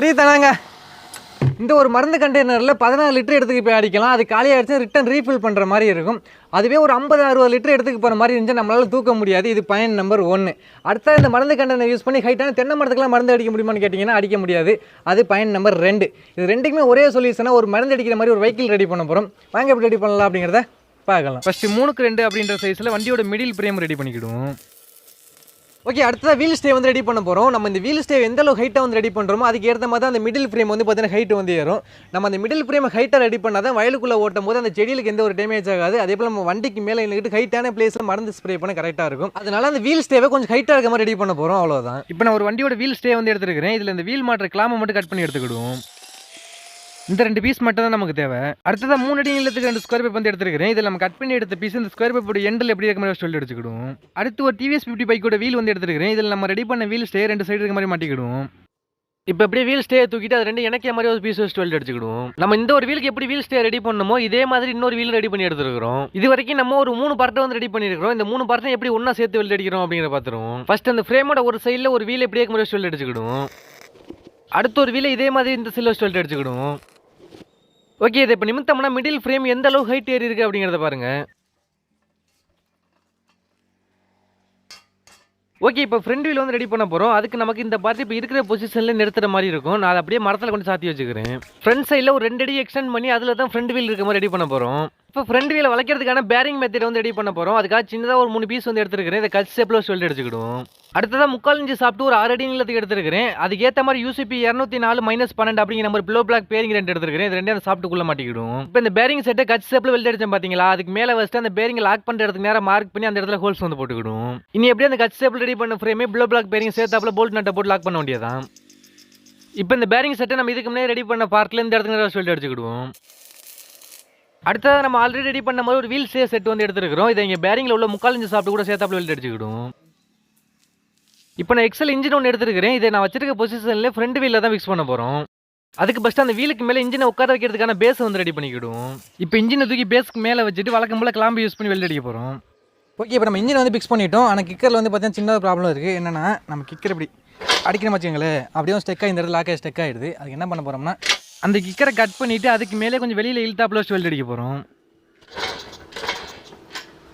ரீதானாங்க இந்த ஒரு மருந்து கண்டெய்னரில் 14 லிட்டர் எடுத்துக்கு போய் அடிக்கலாம். அது காலியாகிடுச்சு ரிட்டன் ரீஃபில் பண்ணுற மாதிரி இருக்கும். அதுவே ஒரு 50-60 லிட்டர் எடுத்துக்கு போகிற மாதிரி இருந்துச்சு நம்மளால் தூக்க முடியாது. இது பயன் நம்பர் 1. அடுத்த இந்த மருந்து கண்டெய்னர் யூஸ் பண்ணி ஹைட்டான தென்னை மரத்துக்குலாம் மருந்து அடிக்க முடியுமான்னு கேட்டிங்கன்னா அடிக்க முடியாது. அது பயன் நம்பர் 2. இது ரெண்டுக்குமே ஒரே சொல்யூஷனாக ஒரு மருந்து அடிக்கிற மாதிரி ஒரு வெஹிக்கிள் ரெடி பண்ண போகிறோம். வாங்க எப்படி ரெடி பண்ணலாம் அப்படிங்கிறத பார்க்கலாம். ஃபஸ்ட்டு 3x2 அப்படின்ற சைஸில் வண்டியோட மிடில் ஃப்ரேம் ரெடி பண்ணிக்கிடுவோம். ஓகே, அடுத்ததாக வீல் ஸ்டே வந்து ரெடி பண்ண போகிறோம். நம்ம இந்த வீல் ஸ்டே எந்த அளவு ஹைட்டாக வந்து ரெடி பண்ணுறோமோ அதுக்கு ஏற்ற மாதிரி தான் அந்த மிடில் ஃப்ரேம் வந்து பார்த்தீங்கன்னா ஹைட் வந்து ஏறும். நம்ம அந்த மிடில் ஃப்ரேம் ஹைட்டாக ரெடி பண்ணால் தான் வயலுக்குள்ளே ஓட்டும் போது அந்த செடிகளுக்கு எந்த ஒரு டேமேஜ் ஆகாது. அதே போல் நம்ம வண்டிக்கு மேலே நின்றுட்டு ஹைட்டான பிளேஸில் மருந்து ஸ்ப்ரே பண்ண கரெக்டாக இருக்கும். அதனால அந்த வீல் ஸ்டேவை கொஞ்சம் ஹைட்டாக இருக்க மாதிரி ரெடி பண்ண போகிறோம். அவ்வளோதான். இப்போ நான் ஒரு வண்டியோட வீல் ஸ்டே வந்து எடுத்துருக்கிறேன். இதில் இந்த வீல் மாட்டுற கிளாமை மட்டும் கட் பண்ணி எடுத்துக்கிடுவோம். இந்த 2 பீஸ் மட்டும் தான் நமக்கு தேவை. அடுத்ததாக 3 அடி நீளத்துக்கு 2 ஸ்கொயர் பைப் வந்து எடுத்துருக்கிறேன். இதில் நம்ம கட் பண்ணி எடுத்த பீஸ் இந்த ஸ்கொயர் பைப்போட எண்டில் எப்படி இருக்க மாதிரி சொல்லி எடுத்துக்கிடுவோம். அடுத்து ஒரு டிவிஎஸ் 50 பைக்கோட வீல் வந்து எடுத்துருக்கிறேன். இதில் நம்ம ரெடி பண்ண வீல் ஸ்டே 2 சைடு இருக்க மாதிரி மாட்டிக்கிடுவோம். இப்போ அப்படியே வீல் ஸ்டே தூக்கிட்டு அது 2 இணைக்கிற மாதிரி ஒரு பீஸ் வச்சு எடுத்துக்கிடுவோம். நம்ம இந்த ஒரு வீலுக்கு எப்படி வீல் ஸ்டே ரெடி பண்ணணுமோ இதே மாதிரி இன்னொரு வீல் ரெடி பண்ணி எடுத்துருக்கிறோம். இது வரைக்கும் நம்ம ஒரு 3 பார்ட்டை வந்து ரெடி பண்ணிருக்கிறோம். இந்த 3 பார்ட்டை எப்படி ஒன்றா சேர்த்து வெல்ட் அடிக்கிறோம் அப்படிங்கிற பார்த்துருவோம். ஃபர்ஸ்ட் அந்த ஃப்ரேமோட ஒரு சைடில் ஒரு வீல் எப்படியே மாதிரி வெல்ட் அடிச்சுக்கிடுவோம். அடுத்த ஒரு வீலை இதே மாதிரி இந்த சைடில் வெல்ட் அடிச்சுக்கிடுவோம். ஓகே, இதை இப்போ நிமித்தம்னா மிடில் ஃப்ரேம் எந்த அளவு ஹைட் ஏறி இருக்குது அப்படிங்கிறத பாருங்கள். ஓகே, இப்போ ஃப்ரண்ட் வீல் வந்து ரெடி பண்ண போகிறோம். அதுக்கு நமக்கு இந்த பார்த்து இப்போ இருக்கிற பொசிஷனில் நிறுத்துற மாதிரி இருக்கும். நான் அதை அப்படியே மரத்தில் கொண்டு சாத்தி வச்சுக்கிறேன். ஃப்ரண்ட் சைடில் ஒரு 2 அடி எக்ஸ்டெண்ட் பண்ணி அதில் தான் ஃப்ரண்ட் வீல் இருக்க மாதிரி ரெடி பண்ண போகிறோம். இப்போ ஃப்ரண்ட் வீலை வளைக்கிறதுக்கான பேரிங் மெத்தட் வந்து ரெடி பண்ண போகிறோம். அதுக்காக சின்னதாக ஒரு 3 பீஸ் வந்து எடுத்துருக்கிறேன். இதை கட் ஷேப்பில் வெல்ட் அடிச்சுக்கிடுவோம். அடுத்ததாக 3/4 இன்ச்சு சாப்பிட்டு ஒரு 6 அடி நீளத்துக்கு எடுத்துருக்கிறேன். அதுக்கேற்ற மாதிரி UCP 204-12 அப்படிங்கிற நம்பர் ப்ளோ பிளாக் பேரிங் 2 எடுத்துருக்கிறேன். இது 2 அந்த சாப்பிட்டுக்குள்ளே மாட்டிக்கிடுவோம். இப்போ இந்த பேரிங் செட்டை கட் ஷேப்பில் வெல்ட் அடிச்சேன் பார்த்தீங்களா, அதுக்கு மேலே வச்சுட்டு அந்த பேரிங் லாக் பண்ணுற இடத்துக்கு நேரம் மார்க் பண்ணி அந்த இடத்துல ஹோல்ஸ் வந்து போட்டுக்கிடுவோம். இனி எப்படியே அந்த கட் ஷேப்பில் ரெடி பண்ண ஃப்ரேமே ப்ளோ பிளாக் பேரிங் சேர்த்தாப்புல போல்ட் நட்டை போட்டு லாக் பண்ண வேண்டியதான். இப்போ இந்த பேரிங் செட்டை நம்ம இதுக்கு முன்னாடி ரெடி பண்ண பார்ட்டில் இந்த இடத்துக்கு நேரம் வெல்ட் அடிச்சுக்கிடுவோம். அடுத்ததாக நம்ம ஆல்ரெடி ரெடி பண்ண மாதிரி ஒரு வீல் ஸ்டே செட் வந்து எடுத்துருக்கிறோம். இதை இங்கே பேரிங்கில் உள்ள 3/4 இன்ச்சு சாப்பிட்டு கூட சேர்த்தாப்புல வெல்ட் அடிச்சுக்கிடுவோம். இப்போ நான் எக்ஸல் இன்ஜின் ஒன்று எடுத்துருக்கிறேன். இதை நான் வச்சிருக்க பொசிஷனில் ஃப்ரண்ட் வீலில் தான் ஃபிக்ஸ் பண்ண போகிறோம். அதுக்கு ஃபஸ்ட்டு அந்த வீலுக்கு மேலே இன்ஜினை உட்கார வைக்கிறதுக்கான பேஸ் வந்து ரெடி பண்ணிக்கிடுவோம். இப்போ இன்ஜினை தூக்கி பேஸ்க்கு மேலே வச்சுட்டு வழக்கம் போல் கிளாம்பு யூஸ் பண்ணி வெல்ட் அடிக்க போகிறோம். ஓகே, இப்போ நம்ம இன்ஜினை வந்து ஃபிக்ஸ் பண்ணிட்டோம். ஆனால் கிக்கரில் வந்து பார்த்தீங்கன்னா சின்ன ப்ராப்ளம் இருக்குது. என்னென்னா நம்ம கிக்கர் இப்படி அடிக்கிற வச்சுங்களேன், அப்படியே ஸ்டெக்காக இந்த இடத்துல லாக்காக ஸ்டெக் ஆகிடுது. அதுக்கு என்ன பண்ண போகிறோம்னா அந்த கிக்கரை கட் பண்ணிவிட்டு அதுக்கு மேலே கொஞ்சம் வெளியில் இழுத்தாப்புல வச்சு வெல்ட் அடிக்க போகிறோம்.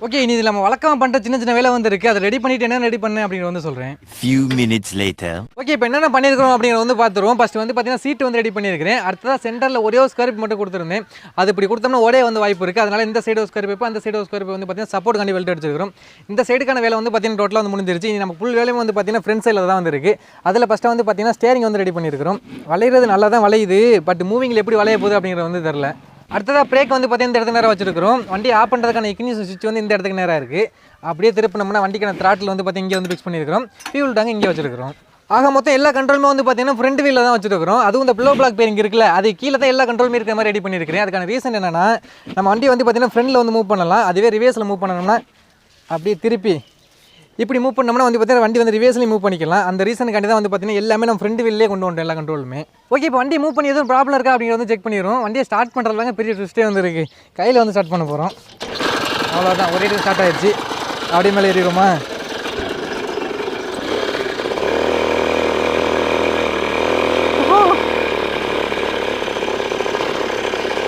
ஓகே, இனி இதில் நம்ம வழக்கமாக பண்ணுற சின்ன சின்ன வேலை வந்து இருக்குது. அதை ரெடி பண்ணிவிட்டு என்ன ரெடி பண்ணேன் அப்படிங்கிற வந்து சொல்கிறேன். Few minutes later. ஓகே, இப்போ என்னென்ன பண்ணியிருக்கிறோம் அப்படிங்கிற வந்து பார்த்துருவோம். ஃபஸ்ட்டு வந்து பார்த்தீங்கன்னா சீட்டு வந்து ரெடி பண்ணியிருக்கிறேன். அடுத்ததாக சென்டரில் ஒரே ஒரு ஸ்கொயர் மட்டும் கொடுத்துருந்தேன். அது இப்படி கொடுத்தோம்னா ஒரே வந்து வாய்ப்பு இருக்குது. அதனால் இந்த சைடு ஸ்கொயர் பைப்பு அந்த சைடு ஸ்கொயர் பைப்பு வந்து பார்த்தீங்கன்னா சப்போர்ட் கண்டி வெல்ட் அடிச்சிருக்கிறோம். இந்த சைடுக்கான வேலை வந்து பார்த்தீங்கன்னா டோட்டலாக வந்து முடிஞ்சிருச்சு. இனி நம்ம ஃபுல் வேலையும் வந்து பார்த்தீங்கன்னா ஃப்ரண்ட் சைடில் தான் வந்து இருக்குது. அதில் ஃபஸ்ட்டு வந்து பார்த்தீங்கன்னா ஸ்டேரிங் வந்து ரெடி பண்ணியிருக்கிறோம். வளையிறது நல்லா தான் வளையுது, பட் மூவிங்கில் எப்படி வளைய போகுது அப்படிங்கிறது வந்து தெரில. அடுத்ததாக பிரேக் வந்து பார்த்தீங்கன்னா இந்த இடத்துக்கு நேராக வச்சிருக்கிறோம். வண்டி ஆஃப் பண்ணுறதுக்கான இக்னிஷன் சுவிட்ச் வந்து இந்த இடத்துக்கு நேராக இருக்குது. அப்படியே திருப்பினோம்னா வண்டிக்கான த்ராட்டில் வந்து பார்த்தீங்கன்னா இங்கே வந்து ஃபிக்ஸ் பண்ணியிருக்கிறோம். ஃபியூல் டேங்க் இங்கே வச்சிருக்கிறோம். ஆக மொத்தம் எல்லா கண்ட்ரோலுமே வந்து பார்த்தீங்கன்னா ஃப்ரண்ட் வீலில் தான் வச்சிருக்கிறோம். அதுவும் இந்த ப்ளோ பிளாக் பேரிங் இருக்குல்ல, அது கீழே தான் எல்லா கண்ட்ரோலுமே இருக்கிற மாதிரி ரெடி பண்ணியிருக்கிறேன். அதுக்கான ரீசன் என்னென்னா நம்ம வண்டி வந்து பார்த்தீங்கன்னா ஃப்ரண்டில் வந்து மூவ் பண்ணலாம். அதுவே ரிவேர்ஸில் மூவ் பண்ணணும்னா அப்படியே திருப்பி இப்படி மூவ் பண்ணோம்னா வந்து பார்த்தீங்கன்னா வண்டி வந்து ரிவேர்ஸ்லேயும் மூவ் பண்ணிக்கலாம். அந்த ரீசனுக்காண்டி தான் வந்து பார்த்தீங்கன்னா எல்லாமே நம்ம ஃப்ரண்ட் வீல்லே கொண்டு வந்துட்டோம் எல்லா கண்ட்ரோலுமே. ஓகே, இப்போ வண்டி மூவ் பண்ணி எதுவும் ப்ராப்ளம் இருக்கா அப்படிங்கிறத வந்து செக் பண்ணிடுவோம். வண்டியை ஸ்டார்ட் பண்ணுறதுலாங்க பெரிய ட்விஸ்ட்டே வந்து இருக்குது. கையில் வந்து ஸ்டார்ட் பண்ண போகிறோம். அவ்வளோதான், ஒரே இடத்துல ஸ்டார்ட் ஆயிடுச்சு. அப்படியே மேலே ஏறிடுவோமா?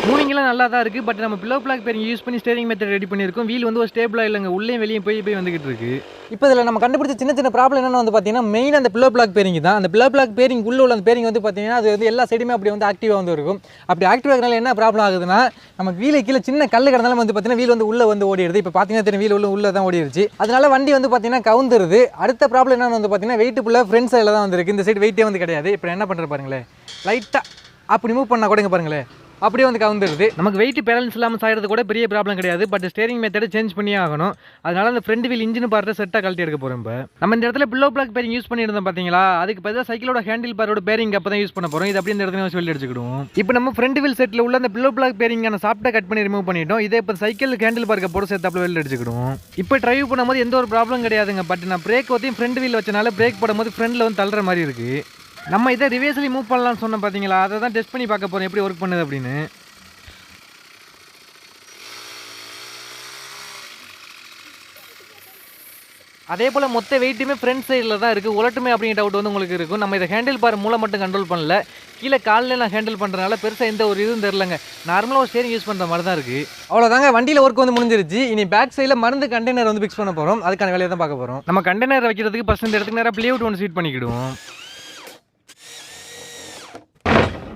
மூவிங்லாம் நல்லா தான் இருக்குது. பட் நம்ம ப்ளோ பிளாக் பேரிங் யூஸ் பண்ணி ஸ்டேரிங் மெத்தட் ரெடி பண்ணியிருக்கோம். வீல் வந்து ஒரு ஸ்டேபிளாக இல்லைங்க, உள்ளே வெளியே போய் வந்துகிட்டு இருக்கு. இப்போ இதில் நம்ம கண்டுபிடிச்ச சின்ன சின்ன ப்ராப்ளம் என்னென்னு வந்து பார்த்தீங்கன்னா மெயின் அந்த ப்ளோ பிளாக் பேரிங் தான். அந்த ப்ளோ பிளாக் பேரிங் உள்ள உள்ள அந்த பேரிங் வந்து பார்த்தீங்கன்னா அது வந்து எல்லா சைடுமே அப்படி வந்து ஆக்டிவாக வந்து இருக்கும். அப்படி ஆக்டிவாக இருக்கிறனால என்ன ப்ராப்ளம் ஆகுதுன்னா நம்ம வீலை கீழே சின்ன கல் கிடந்தாலும் வந்து பார்த்தீங்கன்னா வீல் வந்து உள்ளே வந்து ஓடிடுது. இப்போ பார்த்தீங்கன்னா தெரியும் வீல் உள்ளே தான் ஓடிடுச்சு. அதனால வண்டி வந்து பார்த்தீங்கன்னா கவுந்துருது. அடுத்த ப்ராப்ளம் என்னென்னு வந்து பார்த்தீங்கன்னா வெயிட் ஃபுல்லாக ஃப்ரண்ட் சைடில் தான் வந்துருக்கு. இந்த சைடு வெயிட்டே வந்து கிடையாது. இப்போ என்ன பண்ணுற பாருங்களேன், லைட்டாக அப்படி மூவ் பண்ணால் கூடங்க பாருங்களேன், அப்படியே வந்து கவுந்துருது. நமக்கு வெயிட் பேலன்ஸ் இல்லாமல் சாகிறது கூட பெரிய ப்ராப்ளம் கிடையாது. பட் ஸ்டேரிங் மெத்தடை சேஞ்ச் பண்ணியே ஆகணும். அதனால அந்த ஃப்ரண்ட் வீல் இன்ஜின் பார்ட்டை செட்டாக கழட்டி எடுக்க போகிறோம். இப்போ நம்ம இந்த இடத்துல ப்ளோ பிளாக் பேரிங் யூஸ் பண்ணியிருந்தோம் பார்த்தீங்களா, அதுக்கு பதிலாக சைக்கிளோட ஹேண்டில் பாரோட பேரிங் அப்போ தான் யூஸ் பண்ண போகிறோம். இது அப்படி இந்த இடத்துல வெல்ட் அடிச்சுக்கிடுவோம். இப்போ நம்ம ஃப்ரண்ட் வீல் செட்டில் உள்ள அந்த ப்ளோ பிளாக் பேரிங்கான சாஃப்ட்டாக கட் பண்ணி ரிமூவ் பண்ணிட்டோம். இதே இப்போ சைக்கிள் ஹேண்டில் பார்க்க போட சேர்த்தாப்புல வெல்ட் அடிச்சுக்கிடுவோம். இப்போ டிரைவ் பண்ணும்போது எந்த ஒரு ப்ராப்ளம் கிடையாதுங்க. பட் நான் பிரேக் ஒத்தையும் ஃப்ரண்ட் வீல் வச்சனால பிரேக் போடும்போது ஃப்ரண்டில் வந்து தள்ளுற மாதிரி இருக்குது. நம்ம இதை ரிவேர்ஸ்லி மூவ் பண்ணலாம்னு சொன்னோம் பார்த்தீங்களா, அதை தான் டெஸ்ட் பண்ணி பார்க்க போகிறோம் எப்படி ஒர்க் பண்ணுது அப்படின்னு. அதே போல் மொத்த வெயிட்டுமே ஃப்ரண்ட் சைடில் தான் இருக்குது. உலட்டுமே அப்படிங்கிற டவுட் வந்து உங்களுக்கு இருக்கும். நம்ம இதை ஹேண்டில் பார் மூலம் மட்டும் கண்ட்ரோல் பண்ணல, கீழே காலில் நான் ஹேண்டில் பண்ணுறதுனால பெருசாக எந்த ஒரு இதுவும் தெரிலங்க. நார்மலாக ஒரு ஸ்டேரிங் யூஸ் பண்ணுற மாதிரி தான் இருக்குது. அவ்வளோதாங்க, வண்டியில் ஒர்க் வந்து முடிஞ்சிருச்சு. இனி பேக் சைடில் மருந்து கண்டெய்னர் வந்து ஃபிக்ஸ் பண்ண போகிறோம். அதுக்கான வேலையை தான் பார்க்க போகிறோம். நம்ம கண்டெய்னர் வைக்கிறதுக்கு ஃபஸ்ட் இந்த இடத்துக்கு நேராக பிளேவுட் ஒன்று சீட் பண்ணிக்கிடுவோம்.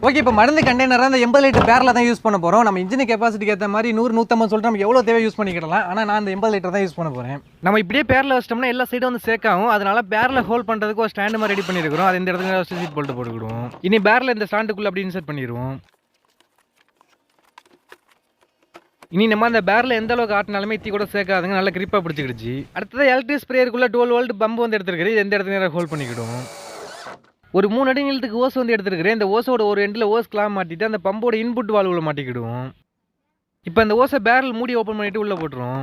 ஓகே, இப்போ மருந்து கண்டெய்னராக அந்த 80 லிட்டர் பேரில் தான் யூஸ் பண்ண போகிறோம். நம்ம இன்ஜின் கெப்பாசிட்டிக்கு ஏற்ற மாதிரி 100, 150 சொல்லிட்டு நம்ம எவ்வளோ தேவை யூஸ் பண்ணிக்கிடலாம். ஆனால் நான் அந்த 80 லிட்டர் தான் யூஸ் பண்ண போகிறேன். நம்ம இப்படியே பேரில் வச்சிட்டோம்னா எல்லா சைடும் வந்து சேக்காகும். அதனால பேரில் ஹோல்ட் பண்ணுறதுக்கு ஒரு ஸ்டாண்டு மாதிரி ரெடி பண்ணியிருக்கிறோம். அது இந்த இடத்துல சீட் போட்டு போட்டுக்கிடுவோம். இனி பேரில் இந்த ஸ்டாண்டுக்குள்ளே அப்படி இன்செர்ட் பண்ணிடுவோம். இனி நம்ம அந்த பேரில் எந்த அளவுக்கு ஆட்டினாலுமே இத்தி கூட சேர்க்காதுங்க, நல்லா கிரிப்பாக பிடிச்சிக்கிடுச்சு. அடுத்தது எலக்ட்ரிக் ஸ்ப்ரேயருக்குள்ளே 12 வோல்ட் பம்பு வந்து எடுத்துருக்குது. இது எந்த இடத்துல ஹோல்ட் பண்ணிக்கிடுவோம். ஒரு 3 அடி நீளத்துக்கு ஓஸ் வந்து எடுத்துருக்கிறேன். இந்த ஓஸோட ஒரு எண்டில் ஓஸ் கிளாம் மாட்டிட்டு அந்த பம்போட இன்புட் வால்வுல மாட்டிக்கிடுவோம். இப்போ இந்த ஓஸை பேரல் மூடி ஓப்பன் பண்ணிட்டு உள்ளே போட்டுருவோம்.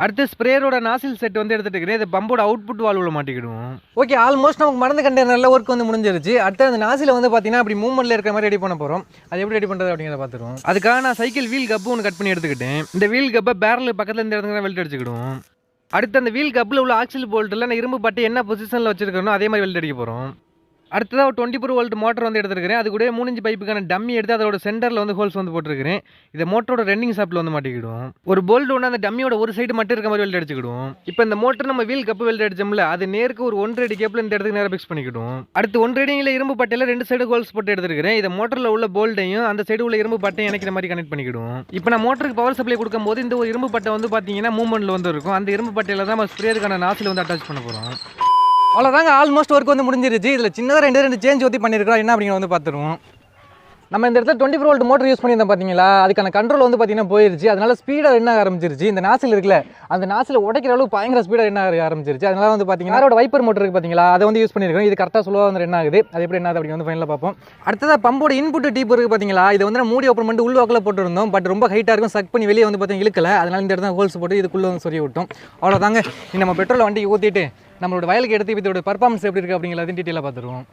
அடுத்து ஸ்ப்ரேயரோட நாசில் செட் வந்து எடுத்துட்டு இருக்கிறேன். இந்த பம்போட அவுட்புட் வால்வுல மாட்டிக்கிடுவோம். ஓகே, ஆல்மோஸ்ட் நமக்கு மருந்து கண்டெய்னரில் ஒர்க் வந்து முடிஞ்சிருச்சு. அடுத்து அந்த நாசில வந்து பார்த்தீங்கன்னா அப்படி மூவ்மெண்ட்ல இருக்கிற மாதிரி ரெடி பண்ண போகிறோம். அது எப்படி ரெடி பண்ணுறது அப்படிங்கிறத பார்த்துருவோம். அதுக்காக நான் சைக்கிள் வீல் கப்பு ஒன்று கட் பண்ணி எடுத்துக்கிட்டேன். இந்த வீல் கப்பை பேரல் பக்கத்தில் இந்த இடத்துல வெல்ட் அடிச்சுக்கிடுவோம். அடுத்து அந்த வீல் கப்பில் உள்ள ஆக்சில் போல்ட்டில் நான் இரும்பு பட்டை என்ன பொசிஷனில் வச்சிருக்கணும் அதே மாதிரி வெல்ட் அடிக்க போகிறோம். அடுத்ததாக 24 வோல்ட் மோட்டர் வந்து எடுத்துருக்கிறேன். அது கூட 3 இன்ச் பைப்புக்கான டம்மி எடுத்து அதோட சென்டரில் வந்து ஹோல்ஸ் வந்து போட்டுருக்கிறேன். இதை மோட்டரோட ரன்னிங் ஷாப்பில் வந்து மாட்டிக்கிடுவோம். ஒரு போல்ட் ஒன்று அந்த டம்மியோட ஒரு சைடு மட்டும் இருக்க மாதிரி வெல்ட் அடிச்சுக்கிடுவோம். இப்போ இந்த மோட்டர் நம்ம வீல் கப்பு வெல்ட் அடிச்சோம்ல, அது நேருக்கு ஒரு 1.5 அடி கேப்பில் இந்த இடத்துக்கு நேரம் ஃபிக்ஸ் பண்ணிக்கிடுவோம். அடுத்து 1.5 அடியில் இரும்பு பட்டையில் 2 சைடு ஹோல்ஸ் போட்டு எடுத்துருக்கிறேன். இதை மோட்டரில் உள்ள போல்ட்டையும் அந்த சைடு உள்ள இரும்பு பட்டையும் இணைக்கிற மாதிரி கனெக்ட் பண்ணிக்கிடுவோம். இப்போ நான் மோட்டருக்கு பவர் சப்ளை கொடுக்கும்போது இந்த ஒரு இரும்பு பட்டை வந்து பார்த்தீங்கன்னா மூவ்மெண்ட்டில் வந்து இருக்கும். அந்த இரும்பு பட்டையில் தான் நம்ம ஸ்ப்ரேயருக்கான நாசில் வந்து அட்டாச் பண்ண போகிறோம். அவ்வளோதாங்க, ஆல்மோஸ்ட் ஒர்க் வந்து முடிஞ்சிருச்சு. இதில் சின்னதாக 2 சேஞ்ச் ஊற்றி பண்ணியிருக்கிறோம். என்ன அப்படிங்கிற வந்து பார்த்துருவோம். நம்ம இந்த இடத்துல 24 வோல்ட் மோட்டர் யூஸ் பண்ணியிருந்தோம் பார்த்தீங்களா, அதுக்கான கண்ட்ரோல் வந்து பார்த்தீங்கன்னா போயிருச்சு. அதனால ஸ்பீடாக என்ன ஆரம்பிச்சிருச்சு. இந்த நாசில் இருக்குல்ல, அந்த நாசில் உடைக்கிற அளவுக்கு பயங்கர ஸ்பீடாக என்ன ஆரம்பிச்சிருச்சு. அதனால வந்து பார்த்தீங்கன்னா அதோட வைப்பர் மோட்டர் இருக்குது பார்த்தீங்களா, அதை வந்து யூஸ் பண்ணியிருக்கோம். இது கரெக்டாக சொல்லுவா வந்து என்ன ஆகுது, அது எப்படி என்ன ஆகுது அப்படின்னு வந்து ஃபைனலாக பார்ப்போம். அடுத்ததாக பம்போட இன்புட் டீப் இருக்குது பார்த்தீங்களா, இதை வந்து நம்ம மூடி ஓப்பன் பண்ணிட்டு உள்ள வாக்கில் போட்டுருந்தோம். பட் ரொம்ப ஹைட்டாக இருக்கும், சக் பண்ணி வெளியே வந்து பார்த்தீங்கன்னா இழுக்கல. அதனால இந்த இடத்துல ஹோல்ஸ் போட்டு இதுக்குள்ளே வந்து சொரிய விட்டோம். அவ்வளோதாங்க, நம்ம பெட்ரோல் வண்டிக்கு ஊற்றிட்டு நம்மளோட வயலுக்கு எடுத்து இதோட பர்ஃபார்மன்ஸ் எப்படி இருக்குது அப்படிங்கிறத டீட்டெயிலாக பார்த்துருவோம்.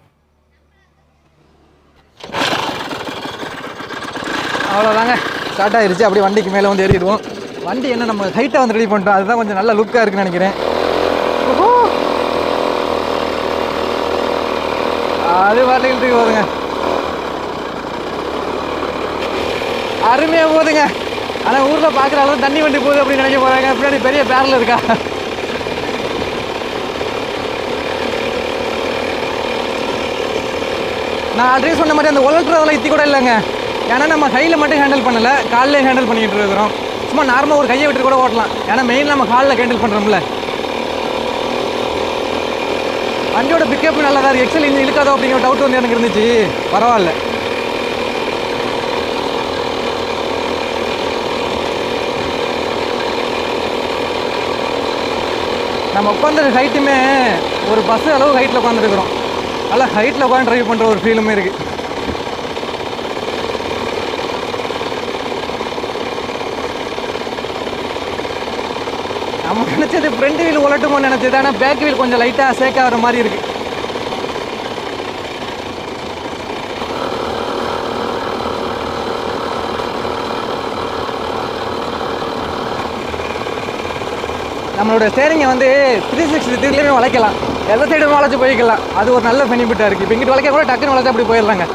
அவ்வளோதாங்க, ஸ்டார்ட் ஆகிருச்சு. அப்படியே வண்டிக்கு மேலே வந்து ஏறிடுவோம். வண்டி என்ன நம்ம ஹைட்டாக வந்து ரெடி பண்ணிட்டோம், அதுதான் கொஞ்சம் நல்ல லுக்காக இருக்குன்னு நினைக்கிறேன். அது வாட்டிலுக்கு போதுங்க, அருமையாக போகுதுங்க. ஆனால் ஊரில் பார்க்குற அளவு தண்ணி வண்டி போகுது அப்படின்னு நினைக்க போகிறாங்க. பின்னாடி பெரிய பேரல் இருக்கா. நான் ஆல்ரெடி சொன்ன மாதிரி அந்த உலட்டுறதெல்லாம் இத்தி கூட இல்லைங்க. ஏன்னா நம்ம கையில் மட்டும் ஹேண்டில் பண்ணலை, காலில் ஹேண்டில் பண்ணிக்கிட்டு இருக்கிறோம். சும்மா நார்மலாக ஒரு கையை விட்டு கூட ஓட்டலாம். ஏன்னா மெயின் நம்ம காலில் ஹேண்டில் பண்ணுறோம்ல. வண்டியோட பிக்கப் நல்லா தான் இருக்குது. எக்ஸல் இன்ஜின் இழுக்காதோ அப்படிங்கிற டவுட் வந்து எனக்கு இருந்துச்சு. பரவாயில்ல. நம்ம உட்காந்துருக்க ஹைட்டுமே ஒரு பஸ் அளவு ஹைட்டில் உட்காந்துருக்குறோம். நல்லா ஹைட்டில் உட்காந்து ட்ரைவ் பண்ணுற ஒரு ஃபீலுமே இருக்குது. நம்ம நினச்சது ஃப்ரண்ட் வீல் உலட்டுமோ நினச்சது, ஆனால் பேக் வீல் கொஞ்சம் லைட்டாக சேக் ஆகிற மாதிரி இருக்குது. நம்மளோட ஸ்டேரிங்கை வந்து 360 டிகிரிலையுமே வளைக்கலாம், எந்த சைடுமே வளைச்சி போய்க்கலாம். அது ஒரு நல்ல பெனிஃபிட்டாக இருக்குது. இப்போ இங்கிட்டு வளைக்க கூட டக்குன்னு வளைச்சா அப்படி போயிடலாங்க.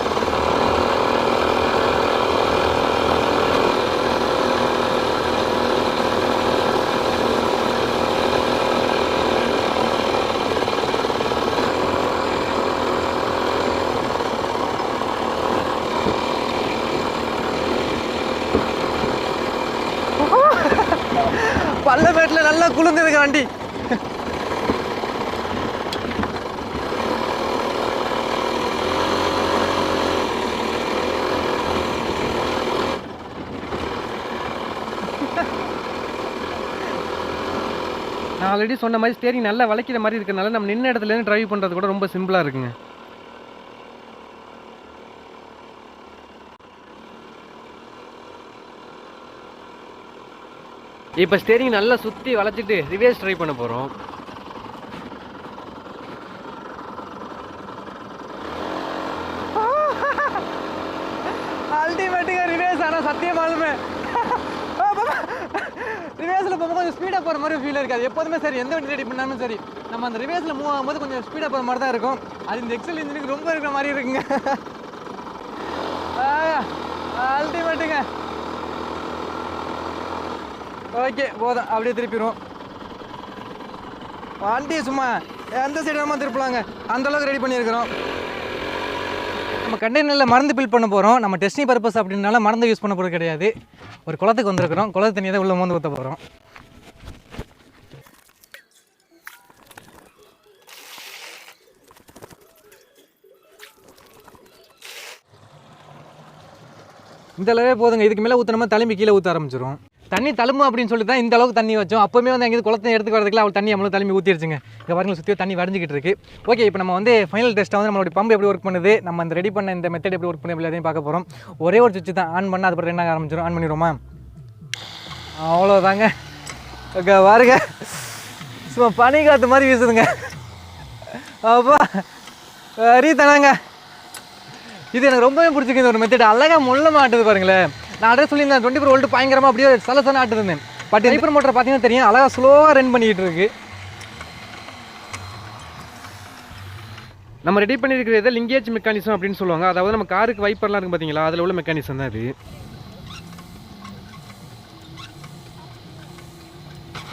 பள்ளமேட்டில் நல்லா குளிர்ந்துருக்கு வண்டி. நான் ஆல்ரெடி சொன்ன மாதிரி ஸ்டேரிங் நல்லா வளைக்கிற மாதிரி இருக்கிறனால நம்ம நின்ன இடத்துலேருந்து டிரைவ் பண்ணுறது கூட ரொம்ப சிம்பிளாக இருக்குங்க. இப்போ ஸ்டேரிங் நல்லா சுற்றி வளைச்சிட்டு ரிவர்ஸ் ட்ரை பண்ண போகிறோம். அல்டிமேட்டுங்க ரிவர்ஸ். ஆனால் சத்தியமாலுமே ரிவேர்ஸில் போகும்போது கொஞ்சம் ஸ்பீடாக போகிற மாதிரி ஃபீல் இருக்காது. எப்போதுமே சரி எந்த வண்டி ரெடி பண்ணாலும் சரி நம்ம அந்த ரிவேர்ஸில் மூவ் ஆகும்போது கொஞ்சம் ஸ்பீடாக போகிற மாதிரி தான் இருக்கும். அது இந்த எக்ஸல் இன்ஜினுக்கு ரொம்ப இருக்கிற மாதிரி இருக்குங்க. அல்டிமேட்டுங்க. ஓகே போதும், அப்படியே திருப்பிடுவோம். வண்டி சும்மா எந்த சைடு நம்ம திருப்பலாங்க, அந்தளவுக்கு ரெடி பண்ணியிருக்கிறோம். நம்ம கண்டெய்னரில் மருந்து பில் பண்ண போகிறோம். நம்ம டெஸ்டிங் பர்பஸ் அப்படின்னால மருந்து யூஸ் பண்ண போகிறது கிடையாது. ஒரு குளத்துக்கு வந்திருக்கிறோம், குளத்து தண்ணியை தான் உள்ளே மோந்து ஊற்ற போகிறோம். இந்த அளவே போதுங்க. இதுக்கு மேலே ஊற்றினோமா தழும்பி கீழே ஊற்ற ஆரம்பிச்சிடும். தண்ணி தழும்பு அப்படின்னு சொல்லி தான் இந்த அளவுக்கு தண்ணி வச்சோம். அப்போவுமே வந்து அங்கேருந்து குளத்தை எடுத்துக்கு வரதுக்குள்ள அவள் தண்ணி நம்மளும் தழும்பி ஊற்றிடுச்சுங்க. இங்கே பாருங்க சுற்றியோ தண்ணி வரைஞ்சிக்கிட்டு இருக்கு. ஓகே, இப்போ நம்ம வந்து ஃபைனல் டெஸ்ட்டாக வந்து நம்மளுடைய பம்பு எப்படி ஒர்க் பண்ணுது, நம்ம அந்த ரெடி பண்ண இந்த மெத்தட் எப்படி ஒர்க் பண்ணி எல்லாத்தையும் பார்க்க போகிறோம். ஒரே ஒரு சுவிட்ச் தான் ஆன் பண்ணால் அதுக்கப்புறம் என்ன ஆரம்பிச்சிடும். ஆன் பண்ணிடுவோமா? அவ்வளோதாங்க. ஓகே பாருங்க, சும்மா பனி காற்று மாதிரி வீசுதுங்க. அப்பா வரி தானாங்க. இது எனக்கு ரொம்பவே பிடிச்சிருக்கு. இந்த ஒரு மெத்தட் அழகாக முள்ள மாட்டுது பாருங்களேன். நான் அட்ரஸ் சொல்லியிருந்தேன் 24 வோல்ட் பயங்கரமாக அப்படியே சலசன ஆட்டுருந்தேன். பட் ஹைப்பர் மோட்டர் பார்த்தீங்கன்னா தெரியும், அழகாக ஸ்லோவாக ரன் பண்ணிக்கிட்டு இருக்கு. நம்ம ரெடி பண்ணியிருக்கிறது லிங்கேஜ் மெக்கானிசம் அப்படின்னு சொல்லுவாங்க. அதாவது நம்ம காருக்கு வைப்பர்லாம் இருக்குது பார்த்தீங்களா, அதில் உள்ள மெக்கானிசம் தான் அது.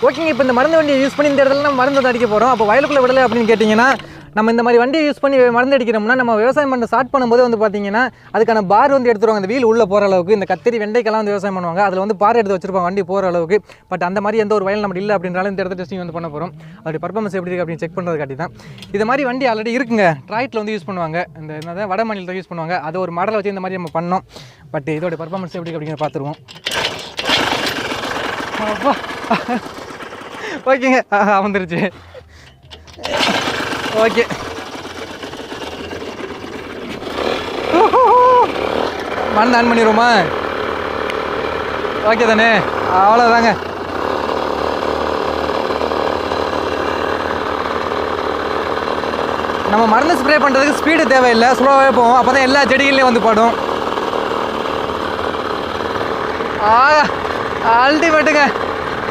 ஓகேங்க, இப்போ இந்த மருந்து வண்டியை யூஸ் பண்ணி இந்த இடத்துல நம்ம மருந்து அடிக்க போகிறோம். அப்போ வயலுக்குள்ளே விடலை அப்படின்னு கேட்டிங்கன்னா, நம்ம இந்த மாதிரி வண்டியை யூஸ் பண்ணி மருந்து அடிக்கிறோம்னா நம்ம விவசாயம் பண்ண ஸ்டார்ட் பண்ணும்போது வந்து பார்த்தீங்கன்னா அதுக்கான பார் வந்து எடுத்துருவாங்க. அந்த வீல் உள்ளே போகிற அளவுக்கு இந்த கத்திரி வெண்டைக்கெல்லாம் வந்து விவசாயம் பண்ணுவாங்க. அதில் வந்து பார் எடுத்து வச்சிருப்பாங்க வண்டி போகிற அளவுக்கு. பட் அந்த மாதிரி எந்த ஒரு வயல் நம்ம இல்லை அப்படின்றாலும் இந்த இடத்துல டெஸ்டிங் வந்து பண்ண போகிறோம். அதோட பர்ஃபார்மன்ஸ் எப்படி இருக்குது அப்படின்னு செக் பண்ணுறது காட்டி தான். இது மாதிரி வண்டி ஆல்ரெடி இருக்குங்க, ட்ராய்ட்டில் வந்து யூஸ் பண்ணுவாங்க. இந்த என்னதான் வட மாநிலத்தில் யூஸ் பண்ணுவாங்க. அது ஒரு மாடலை வச்சு இந்த மாதிரி நம்ம பண்ணோம். பட் இதோட பர்ஃபார்மன்ஸ் எப்படி அப்படிங்கிற பார்த்துருவோம். ஓகேங்க, வந்துருச்சு. ஓகே, மருந்து ஆன் பண்ணிடுவோமா? ஓகே தானே, அவ்வளோதாங்க. நம்ம மருந்து ஸ்ப்ரே பண்ணுறதுக்கு ஸ்பீடு தேவையில்லை, ஸ்லோவாகவே போவோம். அப்போ தான் எல்லா செடிகள்லேயும் வந்து படும். அல்டிமேட்டுங்க.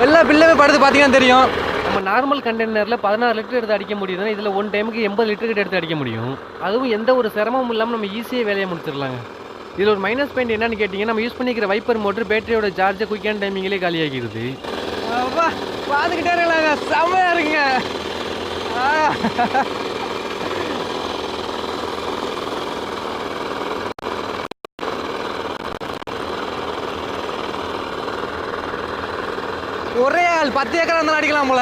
எல்லா பில்லுமே படுத்து பார்த்தீங்கன்னா தெரியும். நம்ம நார்மல் கண்டெய்னரில் 16 லிட்டர் எடுத்து அடிக்க முடியுதுன்னா இதில் ஒன் டைமுக்கு 80 லிட்டர் கிட்ட எடுத்து அடிக்க முடியும். அதுவும் எந்த ஒரு சிரமமும் இல்லாமல் நம்ம ஈஸியாக வேலையை முடிச்சிடலாங்க. இதில் ஒரு மைனஸ் பாயிண்ட் என்னன்னு கேட்டிங்கன்னா, நம்ம யூஸ் பண்ணிக்கிற வைப்பர் மோட்டர் பேட்டரியோட சார்ஜை குயிக்கான டைமிங்லேயே காலியாகிடுது. பார்த்துக்கிட்டே இருக்கலாங்க, செம்மையாக இருக்குங்க. ஒரே ஆள் 10 ஏக்கர் இருந்தாலும் அடிக்கலாம் போல.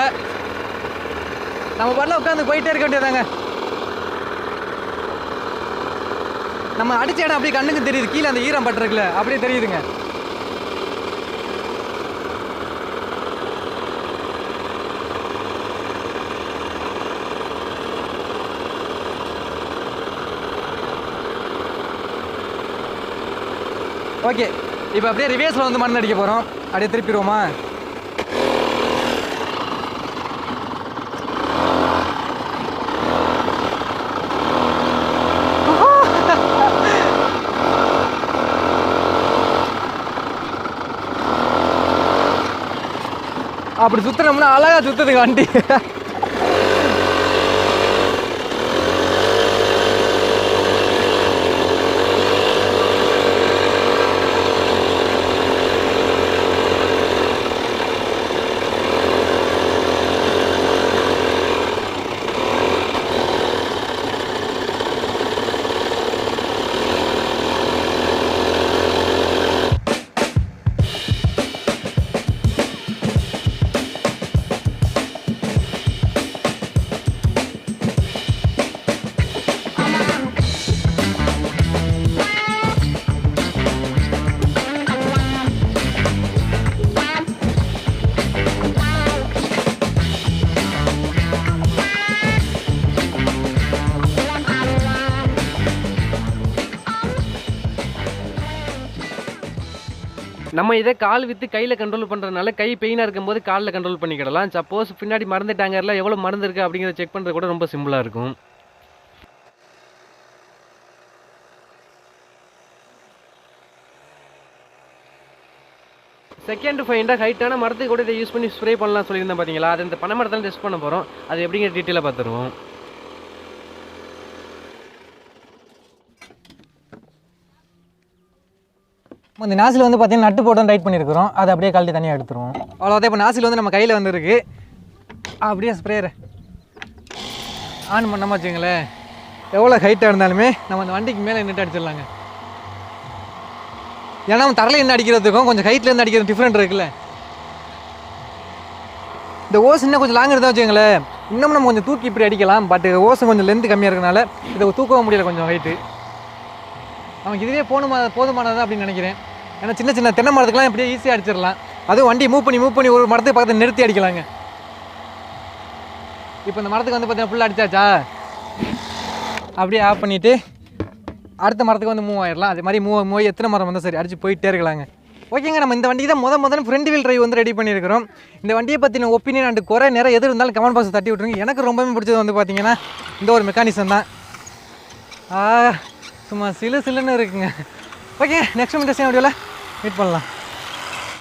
நம்ம பாட்டில் உட்காந்து போயிட்டே இருக்க வேண்டியதாங்க. நம்ம அடிச்ச இடம் அப்படியே கண்ணுக்கு தெரியுது, கீழே அந்த ஈரம் பட்டிருக்குல்ல அப்படியே தெரியுதுங்க. ஓகே, இப்போ அப்படியே ரிவேர்ஸில் வந்து மண் அடிக்க போகிறோம். அப்படியே திருப்பிடுவோமா? அப்படி சுற்றுனோம்னா அழகாக சுற்றுதுங்க வண்டி. நம்ம இதை கால் விற்று கையில் கண்ட்ரோல் பண்ணுறதுனால கை பெயினாக இருக்கும்போது காலில் கண்ட்ரோல் பண்ணிக்கிடலாம். சப்போஸ் பின்னாடி மருந்து டேங்கரில் எவ்வளோ மருந்து இருக்குது அப்படிங்கிறத செக் பண்ணுறது கூட ரொம்ப சிம்பிளாக இருக்கும். செகண்ட் ஃபைண்டாக ஹைட்டான மரத்துக்கு கூட இதை யூஸ் பண்ணி ஸ்ப்ரே பண்ணலாம் சொல்லியிருந்தேன் பார்த்தீங்களா? அது இந்த பனை மரத்தில் டெஸ்ட் பண்ண போகிறோம். அது எப்படிங்கிற டீட்டெயிலாக பார்த்துருவோம். இந்த நாசில் வந்து பார்த்தீங்கன்னா நட்டு போட்டு டைட் பண்ணியிருக்கிறோம். அதை அப்படியே கழட்டி தனியாக எடுத்துருவோம். அவ்வளோதான். இப்போ நாசில் வந்து நம்ம கையில் வந்துருக்கு. அப்படியே ஸ்ப்ரேயரை ஆன் பண்ணாமல் வச்சுங்களேன், எவ்வளோ ஹைட்டாக இருந்தாலுமே நம்ம அந்த வண்டிக்கு மேலே நின்று அடிச்சிடலாங்க. ஏன்னா நம்ம தரல என்ன அடிக்கிறதுக்கும் கொஞ்சம் ஹைட்லேருந்து அடிக்கிறது டிஃப்ரெண்ட் இருக்குல்ல. இந்த ஓஸ் இன்னும் கொஞ்சம் லாங் இருந்தால் வச்சுங்களேன், இன்னும் நம்ம கொஞ்சம் தூக்கி இப்படி அடிக்கலாம். பட் ஓஸும் கொஞ்சம் லென்த்து கம்மியாக இருக்கனால இதை தூக்கவும் முடியல கொஞ்சம் ஹைட்டு. நமக்கு இதுவே போதுமானது அப்படின்னு நினைக்கிறேன். ஏன்னா சின்ன சின்ன தென்னை மரத்துக்குலாம் இப்படியே ஈஸியாக அடிச்சிடலாம். அதுவும் வண்டி மூவ் பண்ணி ஒரு மரத்துக்கு பக்கத்தில் நிறுத்தி அடிக்கலாங்க. இப்போ இந்த மரத்துக்கு வந்து பார்த்தீங்கன்னா ஃபுல்லாக அடிச்சாச்சா, அப்படியே ஆஃப் பண்ணிவிட்டு அடுத்த மரத்துக்கு வந்து மூவ் ஆயிடலாம். அதே மாதிரி மூவ் எத்தனை மரம் வந்தால் சரி அடிச்சு போயிட்டே இருக்கலாங்க. ஓகேங்க, நம்ம இந்த வண்டிக்கு தான் முதல்ல ஃப்ரண்ட் வீல் டிரைவ் வந்து ரெடி பண்ணியிருக்கிறோம். இந்த வண்டியை பற்றின ஒப்பீனியன் அண்ட் குறை நிறைய எது இருந்தாலும் கமெண்ட் பாக்ஸ் தட்டி விட்ருங்க. எனக்கு ரொம்பவே பிடிச்சது வந்து பார்த்தீங்கன்னா இந்த ஒரு மெக்கானிசம் தான். சும்மா சிலுன்னு இருக்குங்க. ஓகே, நெக்ஸ்ட் இன்ட்ரெஸ்டிங் வீடியோவில் மீட் பண்ணலாம்.